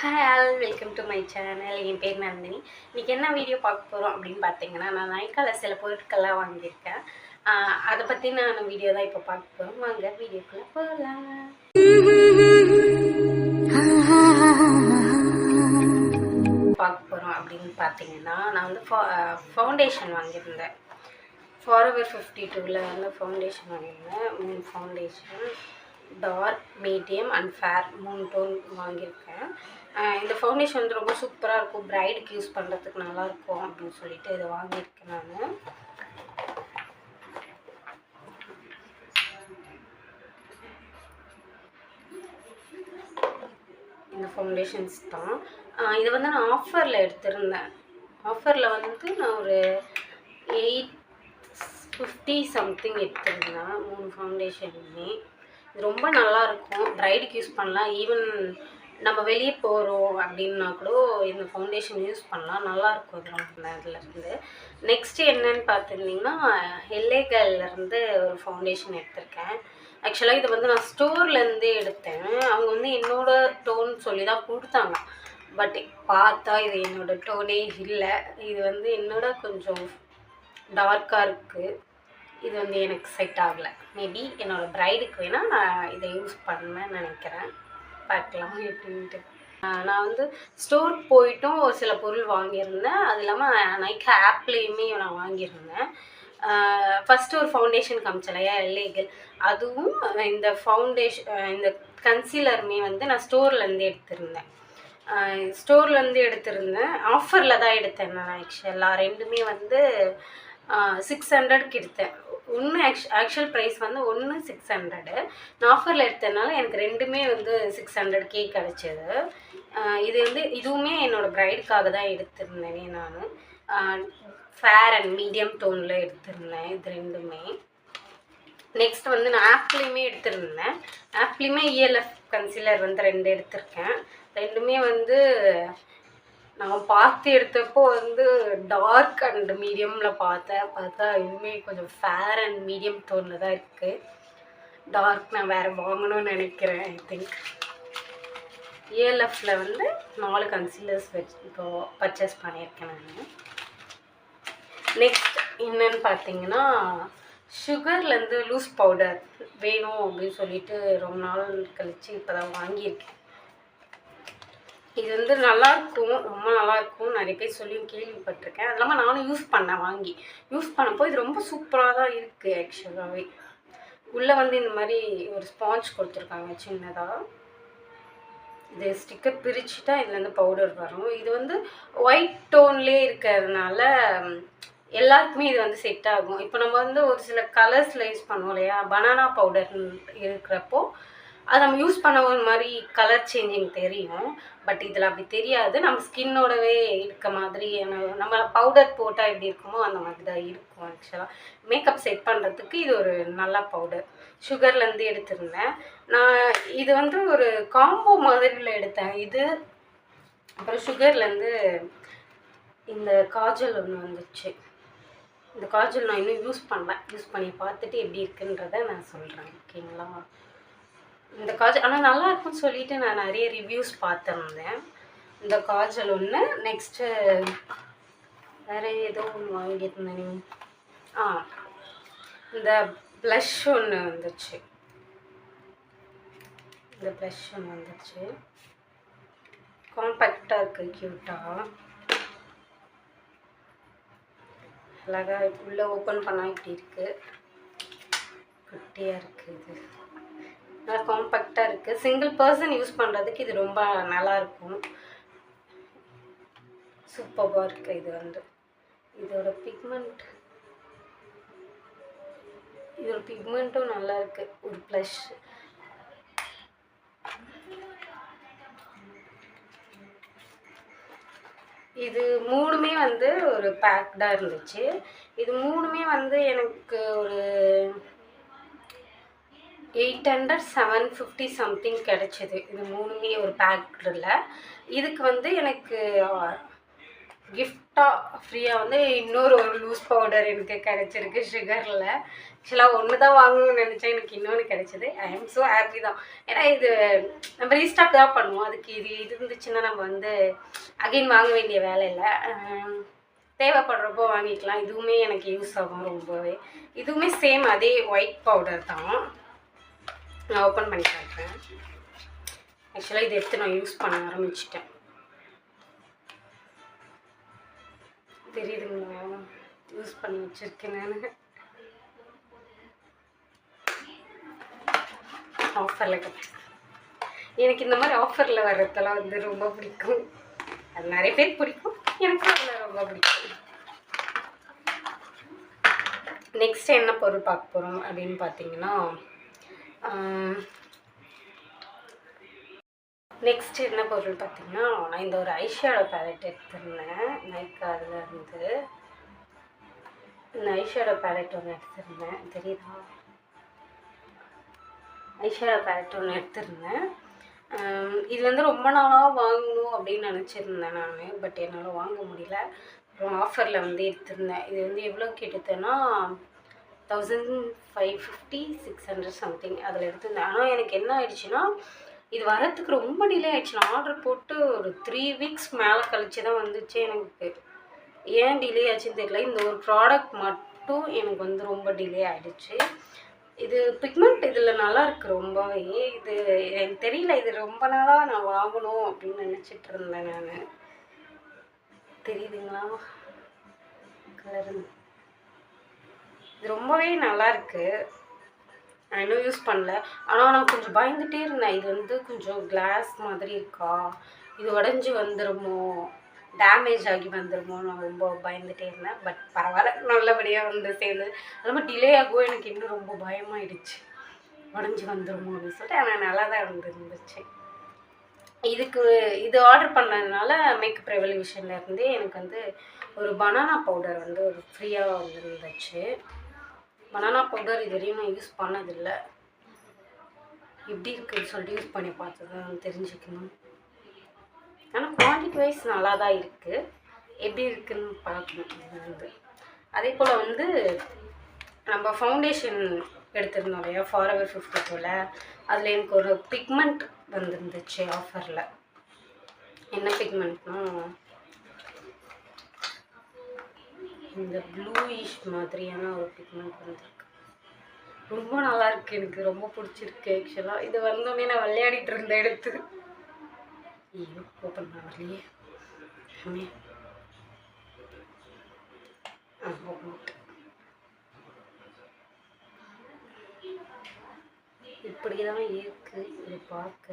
Hi all, welcome to my channel. என் பேர் நந்தினி. இன்றைக்கி என்ன வீடியோ பார்க்க போகிறோம் அப்படின்னு பார்த்தீங்கன்னா, நான் நைக்காவில் சில பொருட்கள்லாம் வாங்கியிருக்கேன். அதை பற்றி நான் வீடியோ தான் இப்போ பார்க்க போகிறோம். வாங்க வீடியோக்குள்ளே போகலாம். பார்க்க போகிறோம் அப்படின்னு பார்த்தீங்கன்னா, நான் வந்து ஃபவுண்டேஷன் வாங்கியிருந்தேன். ஃபாரெவர் 52ல் வந்து ஃபவுண்டேஷன் வாங்கியிருந்தேன். 3 foundation, dark, medium and fair 3 tone வாங்கியிருக்கேன். இந்த ஃபவுண்டேஷன் வந்து ரொம்ப சூப்பராக இருக்கும், பிரைடுக்கு யூஸ் பண்ணுறதுக்கு நல்லாயிருக்கும் அப்படின்னு சொல்லிட்டு இதை வாங்கியிருக்கேன் நான். இந்த ஃபவுண்டேஷன்ஸ் தான். இது வந்து நான் ஆஃபரில் எடுத்திருந்தேன். ஆஃபரில் வந்து நான் ஒரு 850 சம்திங் எடுத்திருந்தேன் 3 ஃபவுண்டேஷனுமே. இது ரொம்ப நல்லாயிருக்கும், பிரைடுக்கு யூஸ் பண்ணலாம். ஈவன் நம்ம வெளியே போகிறோம் அப்படின்னா கூட இந்த ஃபவுண்டேஷன் யூஸ் பண்ணலாம், நல்லாயிருக்கும். இது ரொம்ப இதுலேருந்து. நெக்ஸ்ட்டு என்னன்னு பார்த்துருந்தீங்கன்னா, எல்ஏகல்லேருந்து ஒரு ஃபவுண்டேஷன் எடுத்திருக்கேன். ஆக்சுவலாக இது வந்து நான் ஸ்டோர்லேருந்தே எடுத்தேன். அவங்க வந்து என்னோடய டோன் சொல்லி தான் கொடுத்தாங்க. பட் பார்த்தா இது என்னோடய டோனே இல்லை. இது வந்து என்னோட கொஞ்சம் டார்க்காக இருக்குது. இது வந்து எனக்கு செட் ஆகலை. மேபி என்னோடய பிரைடுக்கு வேணால் நான் இதை யூஸ் பண்ணுவேன்னு நினைக்கிறேன். பார்க்கலாம் எப்படின்ட்டு. நான் வந்து ஸ்டோர் போயிட்டும் ஒரு சில பொருள் வாங்கியிருந்தேன். அது இல்லாமல் நைக்கா ஆப்லேயுமே நான் வாங்கியிருந்தேன். ஃபஸ்ட்டு ஒரு ஃபவுண்டேஷன் காமிச்சலையா, எல்ஏகல், அதுவும் இந்த இந்த கன்சீலருமே வந்து நான் ஸ்டோர்லேருந்து எடுத்திருந்தேன். ஆஃபரில் தான் எடுத்தேன் நான். ஆக்சுவலாக ரெண்டுமே வந்து 600க்கு எடுத்தேன். ஒன்று ஆக்சுவல் ப்ரைஸ் வந்து ஒன்று 600. நான் ஆஃபரில் எடுத்ததுனால எனக்கு ரெண்டுமே வந்து 600க்கே கிடச்சிது. இது வந்து இதுவுமே என்னோடய பிரைடுக்காக தான் எடுத்திருந்தேனே நான். ஃபேர் அண்ட் மீடியம் டோனில் எடுத்திருந்தேன் இது ரெண்டுமே. நெக்ஸ்ட் வந்து நான் ஆப்லேயுமே எடுத்திருந்தேன். ஆப்லேயுமே இஎல்எஃப் கன்சீலர் வந்து 2 எடுத்திருக்கேன். ரெண்டுமே வந்து நான் பார்த்து எடுத்தப்போ வந்து டார்க் அண்ட் மீடியமில் பார்த்தா இதுவுமே கொஞ்சம் ஃபேர் அண்ட் மீடியம் டோனில் தான் இருக்குது. டார்க் நான் வேறு வாங்கணும்னு நினைக்கிறேன். ஐ திங்க் இஎல்எஃப்பில் வந்து 4 கன்சீலர்ஸ் இப்போ பர்ச்சேஸ் பண்ணியிருக்கேன் நான். நெக்ஸ்ட் என்னன்னு பார்த்தீங்கன்னா, சுகர்லேருந்து லூஸ் பவுடர் வேணும் அப்படின்னு சொல்லிட்டு ரொம்ப நாள் கழித்து இப்போ தான் வாங்கியிருக்கேன். இது வந்து நல்லாயிருக்கும், ரொம்ப நல்லாயிருக்கும், நிறைய பேர் சொல்லியும் கேள்விப்பட்டிருக்கேன். அது இல்லாமல் நானும் யூஸ் பண்ணப்போ இது ரொம்ப சூப்பராக தான் இருக்குது. ஆக்சுவலாகவே உள்ளே வந்து இந்த மாதிரி ஒரு ஸ்பாஞ்ச் கொடுத்துருக்காங்க சின்னதாக. இது ஸ்டிக்கர் பிரிச்சுட்டா இதுலேருந்து பவுடர் வரும். இது வந்து ஒயிட் டோன்லேயே இருக்கிறதுனால எல்லாருக்குமே இது வந்து செட் ஆகும். இப்போ நம்ம வந்து ஒரு சில கலர்ஸில் யூஸ் பண்ணுவோம் இல்லையா, பனானா பவுடர் இருக்கிறப்போ அது நம்ம யூஸ் பண்ண ஒரு மாதிரி கலர் சேஞ்சிங் தெரியும். பட் இதில் அப்படி தெரியாது. நம்ம ஸ்கின்னோடவே இருக்க மாதிரி நம்ம பவுடர் போட்டால் எப்படி இருக்குமோ அந்த மாதிரி தான் இருக்கும். ஆக்சுவலாக மேக்கப் செட் பண்ணுறதுக்கு இது ஒரு நல்ல பவுடர். சுகர்லேருந்து எடுத்திருந்தேன் நான். இது வந்து ஒரு காம்போ மாதிரியில் எடுத்தேன். இது அப்புறம் சுகர்லேருந்து இந்த காஜல் ஒன்று வந்துச்சு. இந்த காஜல் நான் இன்னும் யூஸ் பண்ணி பார்த்துட்டு எப்படி இருக்குன்றதை நான் சொல்கிறேன். ஓகேங்களா? இந்த காஜல் ஆனால் நல்லா இருக்குன்னு சொல்லிட்டு நான் நிறைய ரிவ்யூஸ் பார்த்துருந்தேன். இந்த காஜல் ஒன்று. நெக்ஸ்ட்டு வேறு ஏதோ ஒன்று வாங்கியிருந்தேன். இந்த ப்ளஷ் ஒன்று வந்துச்சு. காம்பேக்டாக இருக்குது, க்யூட்டாக, அழகாக. உள்ளே ஓப்பன் பண்ணால் இப்படி இருக்குது, குட்டியாக இருக்குது. இது நல்லா காம்பேக்டாக இருக்குது. சிங்கிள் பர்சன் யூஸ் பண்ணுறதுக்கு இது ரொம்ப நல்லாயிருக்கும், சூப்பராக இருக்குது. இது வந்து இதோட பிக்மெண்ட்டும் நல்லா இருக்குது. ஒரு ப்ளஷ். இது 3மே வந்து ஒரு பேக்டாக இருந்துச்சு. இது 3மே வந்து எனக்கு ஒரு 800 750 சம்திங் கிடச்சிது. இது 3மே ஒரு பேக்கில். இதுக்கு வந்து எனக்கு கிஃப்டாக ஃப்ரீயாக வந்து இன்னொரு லூஸ் பவுடர் எனக்கு கிடச்சிருக்கு சுகரில். ஆக்சுவலாக ஒன்று தான் வாங்கணும்னு நினச்சேன், எனக்கு இன்னொன்று கிடச்சிது. ஐ எம் ஸோ ஹாப்பி தான். ஏன்னா இது நம்ம ரீஸ்டாக் தான் பண்ணுவோம், அதுக்கு இது இருந்துச்சுன்னா நம்ம வந்து அகைன் வாங்க வேண்டிய வேலை இல்லை. தேவைப்படுறப்போ வாங்கிக்கலாம். இதுவுமே எனக்கு யூஸ் ஆகும் ரொம்பவே. இதுவுமே சேம் அதே ஒயிட் பவுடர் தான். நான் ஓப்பன் பண்ணி காட்டுறேன். ஆக்சுவலாக இதை எடுத்து நான் யூஸ் பண்ண ஆரம்பிச்சிட்டேன். தெரியுதுங்களா? யூஸ் பண்ணி வச்சுருக்கேன் நான். ஆஃபரில் எனக்கு இந்த மாதிரி ஆஃபரில் வர்றதெல்லாம் வந்து ரொம்ப பிடிக்கும். அது நிறைய பேருக்கு பிடிக்கும், எனக்கும் அதில் ரொம்ப பிடிக்கும். நெக்ஸ்ட் என்ன பொருள் பார்க்க போகிறோம் அப்படின்னு பார்த்தீங்கன்னா, நெக்ஸ்ட் என்ன பொருள் பார்த்தீங்கன்னா, நான் இந்த ஒரு ஐஷேடோ பேலட் எடுத்திருந்தேன் நைக்காவில் இருந்து. இந்த ஐஷேடோ பேலட் ஒன்று எடுத்திருந்தேன், தெரியுதா? ஐஷேடோ பேலட் ஒன்று எடுத்திருந்தேன். இது வந்து ரொம்ப நாளாக வாங்கணும் அப்படின்னு நினச்சிருந்தேன் நான், பட் என்னால் வாங்க முடியல. அப்புறம் ஆஃபரில் வந்து எடுத்திருந்தேன். இது வந்து எவ்வளோக்கு எடுத்தேன்னா 1550 600 சம்திங் அதில் எடுத்திருந்தேன். ஆனால் எனக்கு என்ன ஆயிடுச்சுன்னா, இது வரத்துக்கு ரொம்ப டிலே ஆகிடுச்சு. நான் ஆர்டர் போட்டு ஒரு 3 வீக்ஸ் மேலே கழிச்சு தான் வந்துச்சு. எனக்கு ஏன் டிலே ஆச்சுன்னு தெரியல. இந்த ஒரு ப்ராடக்ட் மட்டும் எனக்கு வந்து ரொம்ப டிலே ஆகிடுச்சு. இது பிக்மெண்ட் இதில் நல்லா இருக்குது ரொம்பவே. இது எனக்கு தெரியல, இது ரொம்ப நாளாக நான் வாங்கணும் அப்படின்னு நினச்சிட்டு இருந்தேன் நான். தெரியுதுங்களா கலரு? இது ரொம்பவே நல்லா இருக்குது. நான் இன்னும் யூஸ் பண்ணல. ஆனால் நான் கொஞ்சம் பயந்துகிட்டே இருந்தேன், இது வந்து கொஞ்சம் கிளாஸ் மாதிரி இருக்கா, இது உடஞ்சி வந்துடுமோ, டேமேஜ் ஆகி வந்துடுமோ, நான் ரொம்ப பயந்துகிட்டே இருந்தேன். பட் பரவாயில்ல, நல்லபடியாக வந்து சேர்ந்து. அது மாதிரி டிலே ஆகும் எனக்கு இன்னும் ரொம்ப பயமாயிடுச்சு, உடஞ்சி வந்துடுமோ அப்படின்னு சொல்லிட்டு. ஆனால் நல்லா தான் இருந்துச்சு. இது ஆர்டர் பண்ணதுனால மேக்கப் ரெவல்யூஷன்லேருந்தே எனக்கு வந்து ஒரு பனானா பவுடர் வந்து ஒரு ஃப்ரீயாக வந்துருந்துச்சு. பனானா பவுடர் இது வரையும் நான் யூஸ் பண்ணதில்லை. எப்படி இருக்குதுன்னு சொல்லிட்டு யூஸ் பண்ணி பார்த்து தான் தெரிஞ்சுக்கணும். ஆனால் குவான்டிட்டி வைஸ் நல்லா தான் இருக்குது. எப்படி இருக்குதுன்னு பார்க்கணும். இது வந்து அதே போல் வந்து நம்ம ஃபவுண்டேஷன் எடுத்திருந்தோம் இல்லையா, ஃபாரெவர் 52ல். அதில் எனக்கு ஒரு பிக்மெண்ட் வந்துருந்துச்சு ஆஃபரில். என்ன பிக்மெண்ட்னா, இந்த ப்ளூயிஷ் மாதிரியான ஒரு பிக்மெண்ட் வந்துருக்கு. ரொம்ப நல்லாயிருக்கு, எனக்கு ரொம்ப பிடிச்சிருக்கு. ஆக்சுவலாக இது வந்தோடனே நான் விளையாடிட்டு இருந்தேன் எடுத்து. ஐயோ ஓப்பன் பண்ணலையே. இப்படி தான் இருக்குது இது பார்க்க.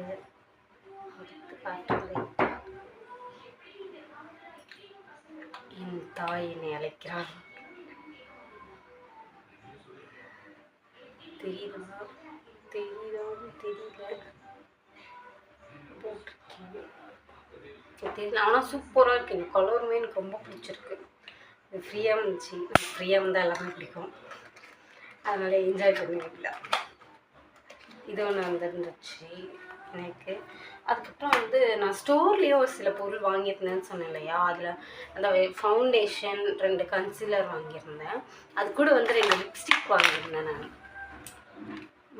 அடுத்து காட்டுறேன். என் தாய் என்னை அழைக்கிறாள். தெரியுதா தெரியுதான்னு தெரியல, போட்டிருக்கேன் தெரியல. ஆனால் சூப்பராக இருக்குது. இந்த கலருமே எனக்கு ரொம்ப பிடிச்சிருக்கு. இது ஃப்ரீயாக இருந்துச்சு. ஃப்ரீயாக வந்தால் எல்லாமே பிடிக்கும், அதனால் என்ஜாய் பண்ணிக்கலாம். இது ஒன்று வந்துருந்துச்சு எனக்கு. அதுக்கப்புறம் வந்து நான் ஸ்டோர்லேயே ஒரு சில பொருள் வாங்கியிருந்தேன்னு சொன்னேன் இல்லையா, அதில் அந்த ஃபவுண்டேஷன் 2 கன்சீலர் வாங்கியிருந்தேன். அது கூட வந்து 2 லிப்ஸ்டிக் வாங்கியிருந்தேன் நான்.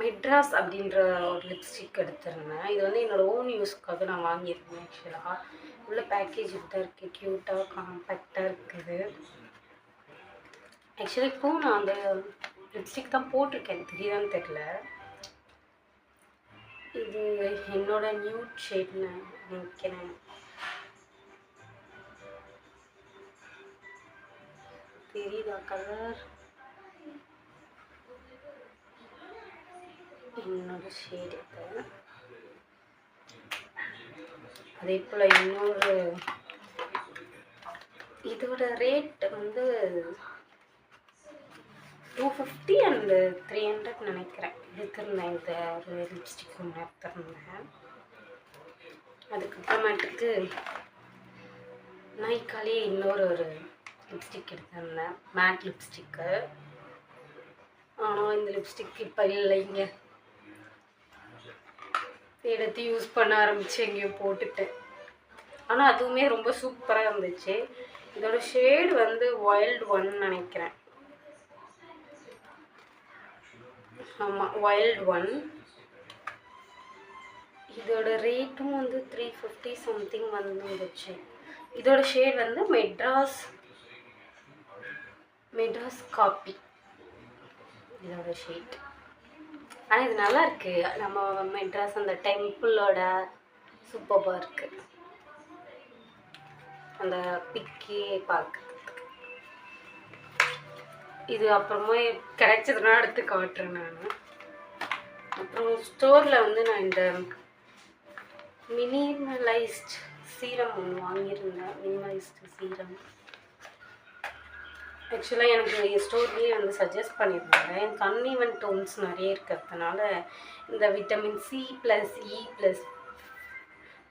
மெட்ராஸ் அப்படின்ற ஒரு லிப்ஸ்டிக் எடுத்திருந்தேன். இது வந்து என்னோடய ஓன் யூஸ்க்காக நான் வாங்கியிருந்தேன். ஆக்சுவலாக உள்ள பேக்கேஜ் தான் இருக்குது, க்யூட்டாக காம்பேக்டாக இருக்குது. ஆக்சுவலி இப்போது நான் அந்த லிப்ஸ்டிக் தான் போட்டிருக்கேன், தெரியுதான்னு தெரில. இது என்னோட நியூட் ஷேட்னு நினைக்கிறேன். தெரியுதா கலர்? என்னோட ஷேட் இது. அதே போல் இன்னொரு, இதோட ரேட் வந்து 250 and 300 நினைக்கிறேன். எடுத்திருந்தேன் இந்த ஒரு லிப்ஸ்டிக் ஒன்று எடுத்திருந்தேன். அதுக்கப்புறமேட்டுக்கு நைக்காலே இன்னொரு லிப்ஸ்டிக் எடுத்திருந்தேன், மேட் லிப்ஸ்டிக்கு. ஆனால் இந்த லிப்ஸ்டிக் இப்போ இல்லைங்க, எடுத்து யூஸ் பண்ண ஆரம்பித்து எங்கேயோ போட்டுட்டேன். ஆனால் அதுவுமே ரொம்ப சூப்பராக இருந்துச்சு. இதோட ஷேடு வந்து வைல்ட் ஒன் நினைக்கிறேன். ஆமாம், வைல்ட் ஒன். இதோட ரேட்டும் வந்து 350 சம்திங் வந்துச்சு. இதோட ஷேட் வந்து மெட்ராஸ் காப்பி இதோட ஷேட். ஆனால் இது நல்லா இருக்கு. நம்ம மெட்ராஸ் அந்த டெம்பிளோட சூப்பராக இருக்கு அந்த பிக்கே பார்க்க. இது அப்புறமா கிடைச்சதுன்னா எடுத்து காட்டுறேன் நான். அப்புறம் ஸ்டோரில் வந்து நான் இந்த மினிமலைஸ்ட் சீரம் ஒன்று வாங்கியிருந்தேன். மினிமலைஸ்ட் சீரம் ஆக்சுவலாக எனக்கு ஸ்டோர்லேயே வந்து சஜஸ்ட் பண்ணியிருந்தாங்க. எனக்கு அன்இவன் டோன்ஸ் நிறைய இருக்கிறதுனால இந்த விட்டமின் C + E +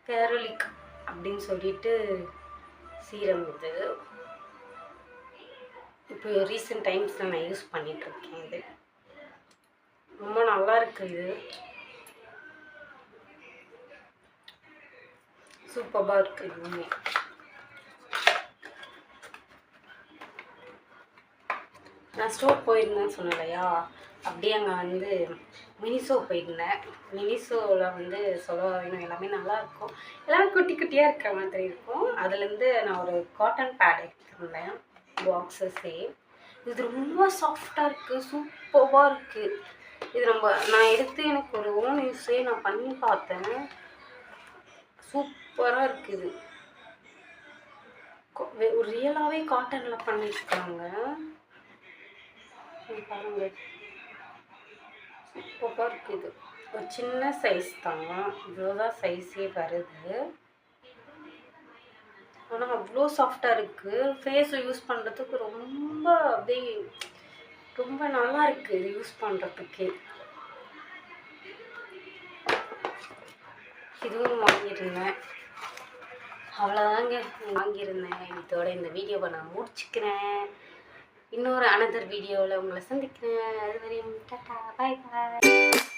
ஃபெரோலிக் அப்படின்னு சொல்லிட்டு சீரம் இது இப்போ ரீசெண்ட் டைம்ஸில் நான் யூஸ் பண்ணிகிட்ருக்கேன். இது ரொம்ப நல்லா இருக்குது. இது சூப்பராக இருக்குது. இதுவுமே நான் ஸ்டோர் போயிருந்தேன்னு சொன்னேன் இல்லையா, அப்படியே அங்கே வந்து மினிசோ போயிருந்தேன். மினிசோவில் வந்து சொல்ல வேணும், எல்லாமே நல்லாயிருக்கும். எல்லாமே குட்டி குட்டியாக இருக்கிற மாதிரி இருக்கும். அதுலேருந்து நான் ஒரு காட்டன் பேட் எடுத்துருந்தேன், பாக்ஸஸே. இது ரொம்ப சாஃப்டாக இருக்குது, சூப்பராக இருக்குது. இது நான் எடுத்து எனக்கு ஒரு ஓன் யூஸே நான் பண்ணி பார்த்தேன். சூப்பராக இருக்குது. ஒரு ரியலாகவே காட்டனில் பண்ணியிருக்காங்க பாருங்க. சூப்பராக இருக்குது. ஒரு சின்ன சைஸ் தான், இவ்வளோதான் சைஸே வருது. ஆனால் அவ்வளோ சாஃப்டாக இருக்குது. ஃபேஸில் யூஸ் பண்ணுறதுக்கு ரொம்ப அப்படியே ரொம்ப நல்லா இருக்குது இது யூஸ் பண்ணுறதுக்கே. இதுவும் வாங்கியிருந்தேன். அவ்வளோதாங்க வாங்கியிருந்தேன். இதோட இந்த வீடியோவை நான் முடிச்சுக்கிறேன். இன்னொரு அனதர் வீடியோவில் உங்களை சந்திக்கிறேன். அது வரையும் டாடா, பாய் பாய்.